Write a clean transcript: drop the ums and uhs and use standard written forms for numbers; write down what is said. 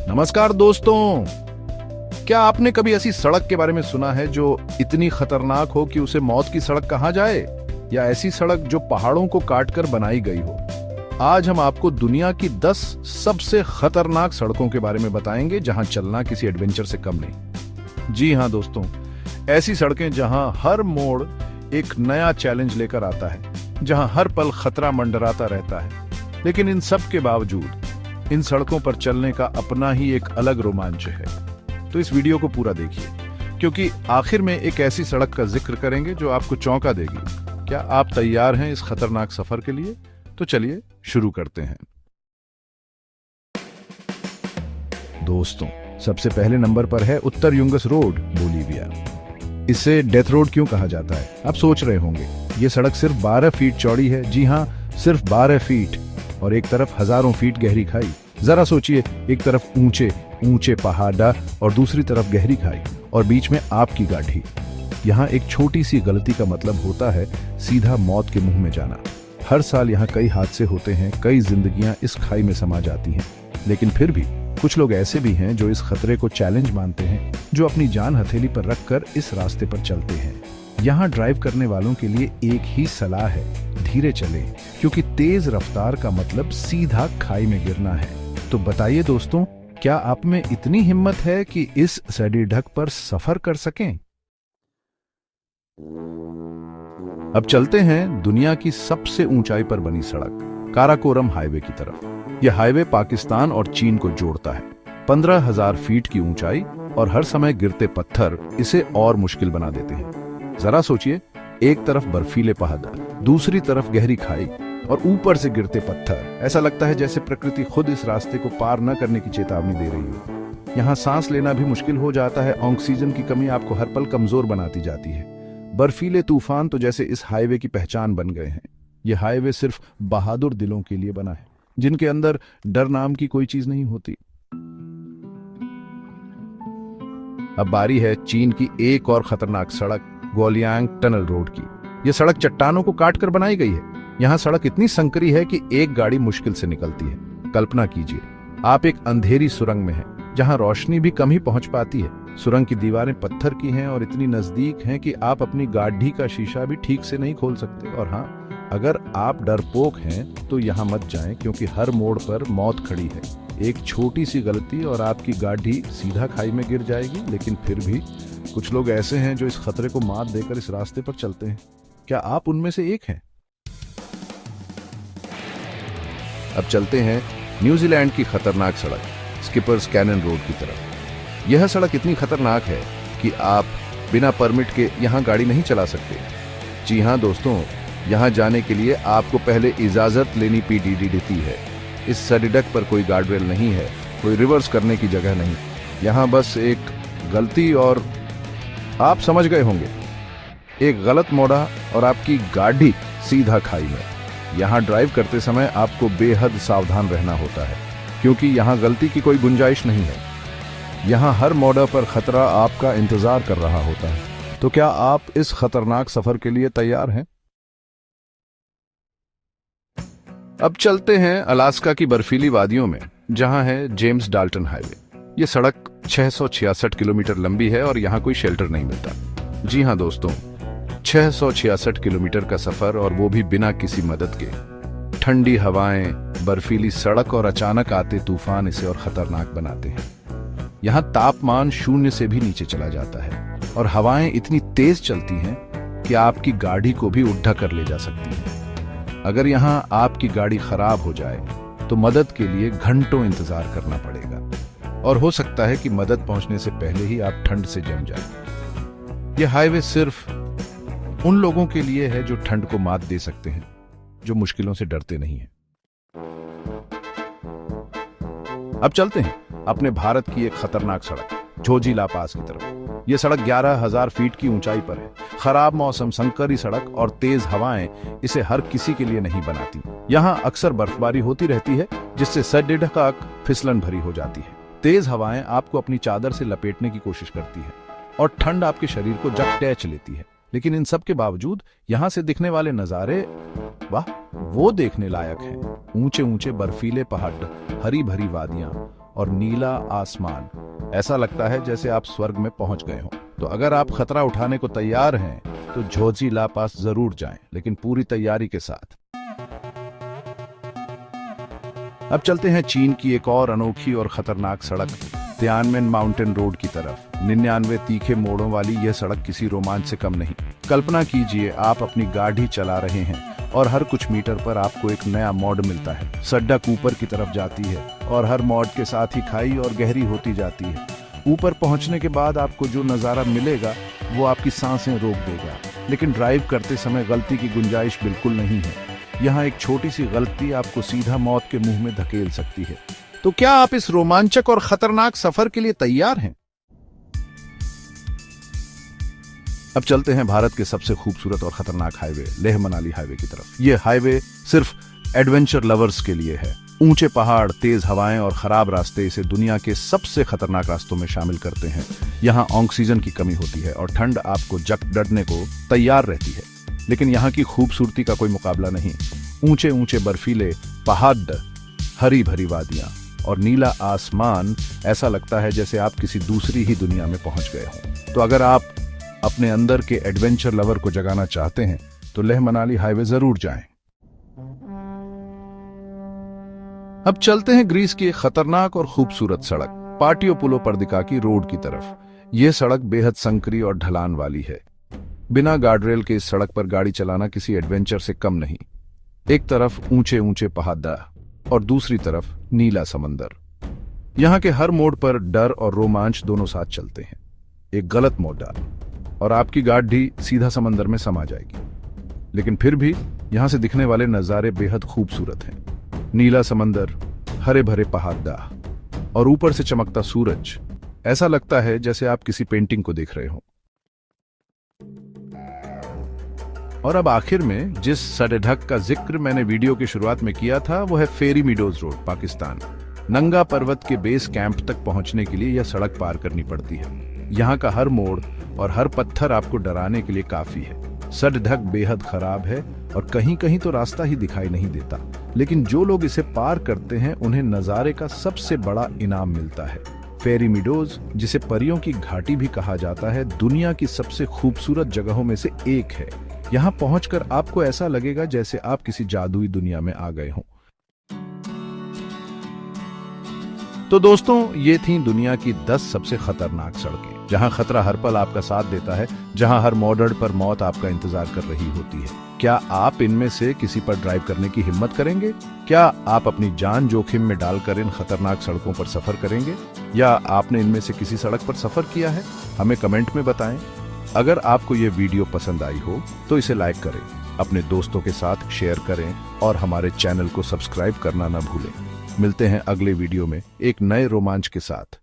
नमस्कार दोस्तों। क्या आपने कभी ऐसी सड़क के बारे में सुना है जो इतनी खतरनाक हो कि उसे मौत की सड़क कहा जाए, या ऐसी सड़क जो पहाड़ों को काटकर बनाई गई हो? आज हम आपको दुनिया की 10 सबसे खतरनाक सड़कों के बारे में बताएंगे जहां चलना किसी एडवेंचर से कम नहीं। जी हां दोस्तों, ऐसी सड़कें जहां हर मोड़ एक नया चैलेंज लेकर आता है, जहां हर पल खतरा मंडराता रहता है, लेकिन इन सब के बावजूद इन सड़कों पर चलने का अपना ही एक अलग रोमांच है। तो इस वीडियो को पूरा देखिए, क्योंकि आखिर में एक ऐसी सड़क का जिक्र करेंगे जो आपको चौंका देगी। क्या आप तैयार हैं इस खतरनाक सफर के लिए? तो चलिए शुरू करते हैं। दोस्तों, सबसे पहले नंबर पर है उत्तर युंगस रोड, बोलीविया। इसे डेथ रोड क्यों कहा जाता है, आप सोच रहे होंगे। यह सड़क सिर्फ 12 फीट चौड़ी है। जी हां, सिर्फ 12 फीट, और एक तरफ हजारों फीट गहरी खाई। जरा सोचिए, एक तरफ ऊंचे ऊंचे पहाड़ और दूसरी तरफ गहरी खाई, और बीच में आपकी गाड़ी। यहाँ एक छोटी सी गलती का मतलब होता है सीधा मौत के मुंह में जाना। हर साल यहाँ कई हादसे होते हैं, कई जिंदगियां इस खाई में समा जाती हैं। लेकिन फिर भी कुछ लोग ऐसे भी हैं जो इस खतरे को चैलेंज मानते हैं, जो अपनी जान हथेली पर रखकर इस रास्ते पर चलते हैं। यहाँ ड्राइव करने वालों के लिए एक ही सलाह है, धीरे चलें, क्योंकि तेज रफ्तार का मतलब सीधा खाई में गिरना है। तो बताइए दोस्तों, क्या आप में इतनी हिम्मत है कि इस सड़ी ढक पर सफर कर सकें? अब चलते हैं दुनिया की सबसे ऊंचाई पर बनी सड़क, काराकोरम हाईवे की तरफ। यह हाईवे पाकिस्तान और चीन को जोड़ता है। 15,000 फीट की ऊंचाई और हर समय गिरते पत्थर इसे और मुश्किल बना देते हैं। जरा सोचिए, एक तरफ बर्फीले पहाड़, दूसरी तरफ गहरी खाई, और ऊपर से गिरते पत्थर। ऐसा लगता है जैसे प्रकृति खुद इस रास्ते को पार न करने की चेतावनी दे रही हो। यहाँ सांस लेना भी मुश्किल हो जाता है। ऑक्सीजन की कमी आपको हर पल कमजोर बनाती जाती है। बर्फीले तूफान तो जैसे इस हाईवे की पहचान बन गए हैं। यह हाईवे सिर्फ बहादुर दिलों के लिए बना है, जिनके अंदर डर नाम की कोई चीज नहीं होती। अब बारी है चीन की एक और खतरनाक सड़क, गोलियांग टनल रोड की। यह सड़क चट्टानों को काटकर बनाई गई है। यहाँ सड़क इतनी संकरी है कि एक गाड़ी मुश्किल से निकलती है। कल्पना कीजिए, आप एक अंधेरी सुरंग में हैं, जहाँ रोशनी भी कम ही पहुंच पाती है। सुरंग की दीवारें पत्थर की हैं और इतनी नजदीक हैं कि आप अपनी गाड़ी का शीशा भी ठीक से नहीं खोल सकते। और हाँ, अगर आप डरपोक हैं तो यहाँ मत जाएं, क्योंकि हर मोड़ पर मौत खड़ी है। एक छोटी सी गलती और आपकी गाड़ी सीधा खाई में गिर जाएगी। लेकिन फिर भी कुछ लोग ऐसे हैं जो इस खतरे को मात देकर इस रास्ते पर चलते हैं। क्या आप उनमें से एक हैं? अब चलते हैं न्यूजीलैंड की खतरनाक सड़क, स्किपर्स कैनन रोड की तरफ। यह सड़क इतनी खतरनाक है कि आप बिना परमिट के यहाँ गाड़ी नहीं चला सकते। जी हाँ दोस्तों, यहाँ जाने के लिए आपको पहले इजाजत लेनी पड़ती है। इस सड़क पर कोई गार्डरेल नहीं है, कोई रिवर्स करने की जगह नहीं। यहाँ बस एक गलती और आप समझ गए होंगे, एक गलत मोड़ा और आपकी गाड़ी सीधा खाई में। यहाँ ड्राइव करते समय आपको बेहद सावधान रहना होता है, क्योंकि यहाँ गलती की कोई गुंजाइश नहीं है। यहाँ हर मोड़ पर खतरा आपका इंतजार कर रहा होता है। तो क्या आप इस खतरनाक सफर के लिए तैयार हैं? अब चलते हैं अलास्का की बर्फीली वादियों में, जहां है जेम्स डाल्टन हाईवे। यह सड़क 666 किलोमीटर लंबी है और यहाँ कोई शेल्टर नहीं मिलता। जी हाँ दोस्तों, 666 किलोमीटर का सफर, और वो भी बिना किसी मदद के। ठंडी हवाएं, बर्फीली सड़क और अचानक आते तूफान इसे और खतरनाक बनाते हैं। यहाँ तापमान 0 से भी नीचे चला जाता है, और हवाएं इतनी तेज चलती हैं कि आपकी गाड़ी को भी उड्ढा कर ले जा सकती है। अगर यहाँ आपकी गाड़ी खराब हो जाए तो मदद के लिए घंटों इंतजार करना पड़ेगा, और हो सकता है कि मदद पहुंचने से पहले ही आप ठंड से जम जाए। यह हाईवे सिर्फ उन लोगों के लिए है जो ठंड को मात दे सकते हैं, जो मुश्किलों से डरते नहीं हैं। अब चलते हैं अपने भारत की एक खतरनाक सड़क, जोजिला पास की तरफ। यह सड़क 11,000 फीट की ऊंचाई पर है। खराब मौसम, संकरी सड़क और तेज हवाएं इसे हर किसी के लिए नहीं बनाती। यहाँ अक्सर बर्फबारी होती रहती है, जिससे सड़क फिसलन भरी हो जाती है। तेज हवाएं आपको अपनी चादर से लपेटने की कोशिश करती है, और ठंड आपके शरीर को जकटेच लेती है। लेकिन इन सब के बावजूद यहाँ से दिखने वाले नजारे, वाह, वो देखने लायक हैं। ऊंचे ऊंचे बर्फीले पहाड़, हरी भरी वादियां और नीला आसमान। ऐसा लगता है जैसे आप स्वर्ग में पहुंच गए हो। तो अगर आप खतरा उठाने को तैयार हैं तो झोजी ला पास जरूर जाएं, लेकिन पूरी तैयारी के साथ। अब चलते हैं चीन की एक और अनोखी और खतरनाक सड़क तियानमेन माउंटेन रोड की तरफ। 99 तीखे मोड़ों वाली यह सड़क किसी रोमांच से कम नहीं। कल्पना कीजिए आप अपनी गाड़ी चला रहे हैं और हर कुछ मीटर पर आपको एक नया मोड़ मिलता है। सड़क ऊपर की तरफ जाती है और हर मोड़ के साथ ही खाई और गहरी होती जाती है। ऊपर पहुंचने के बाद आपको जो नज़ारा मिलेगा वो आपकी सांसें रोक देगा, लेकिन ड्राइव करते समय गलती की गुंजाइश बिल्कुल नहीं है। यहाँ एक छोटी सी गलती आपको सीधा मौत के मुंह में धकेल सकती है। तो क्या आप इस रोमांचक और खतरनाक सफर के लिए तैयार हैं? अब चलते हैं भारत के सबसे खूबसूरत और खतरनाक हाईवे लेह मनाली हाईवे की तरफ। यह हाईवे सिर्फ एडवेंचर लवर्स के लिए है। ऊंचे पहाड़, तेज हवाएं और खराब रास्ते इसे दुनिया के सबसे खतरनाक रास्तों में शामिल करते हैं। यहाँ ऑक्सीजन की कमी होती है और ठंड आपको जकड़ने को तैयार रहती है, लेकिन यहाँ की खूबसूरती का कोई मुकाबला नहीं। ऊंचे ऊंचे बर्फीले पहाड़, हरी भरी वादियां और नीला आसमान, ऐसा लगता है जैसे आप किसी दूसरी ही दुनिया में पहुंच गए हों। तो अगर आप अपने अंदर के एडवेंचर लवर को जगाना चाहते हैं तो लेह मनाली हाईवे जरूर जाएं। अब चलते हैं ग्रीस की एक खतरनाक और खूबसूरत सड़क पाटियो पुलो पर्दिका की रोड की तरफ। यह सड़क बेहद संकरी और ढलान वाली है। बिना गार्डरेल के इस सड़क पर गाड़ी चलाना किसी एडवेंचर से कम नहीं। एक तरफ ऊंचे ऊंचे पहाड़ और दूसरी तरफ नीला समंदर। यहाँ के हर मोड़ पर डर और रोमांच दोनों साथ चलते हैं। एक गलत मोड़ और आपकी गाड़ी सीधा समंदर में समा जाएगी। लेकिन फिर भी यहाँ से दिखने वाले नज़ारे बेहद खूबसूरत हैं। नीला समंदर, हरे भरे पहाड़ और ऊपर से चमकता सूरज। ऐसा लगता है जैसे आप किसी पेंटिंग को देख रहे हो। और अब आखिर में जिस सड़क का जिक्र मैंने वीडियो की शुरुआत में किया था वो है फेरी मीडोज रोड, पाकिस्तान। नंगा पर्वत के बेस कैंप तक पहुंचने के लिए यह सड़क पार करनी पड़ती है। यहाँ का हर मोड़ और हर पत्थर आपको डराने के लिए काफी है। सड़क बेहद खराब है और कहीं कहीं तो रास्ता ही दिखाई नहीं देता, लेकिन जो लोग इसे पार करते हैं उन्हें नजारे का सबसे बड़ा इनाम मिलता है। फेरी मीडोज, जिसे परियों की घाटी भी कहा जाता है, दुनिया की सबसे खूबसूरत जगहों में से एक है। यहाँ पहुंचकर आपको ऐसा लगेगा जैसे आप किसी जादुई दुनिया में आ गए हों। तो दोस्तों, ये थी दुनिया की 10 सबसे खतरनाक सड़कें, जहां खतरा हर पल आपका साथ देता है, जहां हर मोड़ पर मौत आपका इंतजार कर रही होती है। क्या आप इनमें से किसी पर ड्राइव करने की हिम्मत करेंगे? क्या आप अपनी जान जोखिम में डालकर इन खतरनाक सड़कों पर सफर करेंगे? या आपने इनमें से किसी सड़क पर सफर किया है? हमें कमेंट में बताएं। अगर आपको ये वीडियो पसंद आई हो तो इसे लाइक करें, अपने दोस्तों के साथ शेयर करें और हमारे चैनल को सब्सक्राइब करना ना भूलें। मिलते हैं अगले वीडियो में एक नए रोमांच के साथ।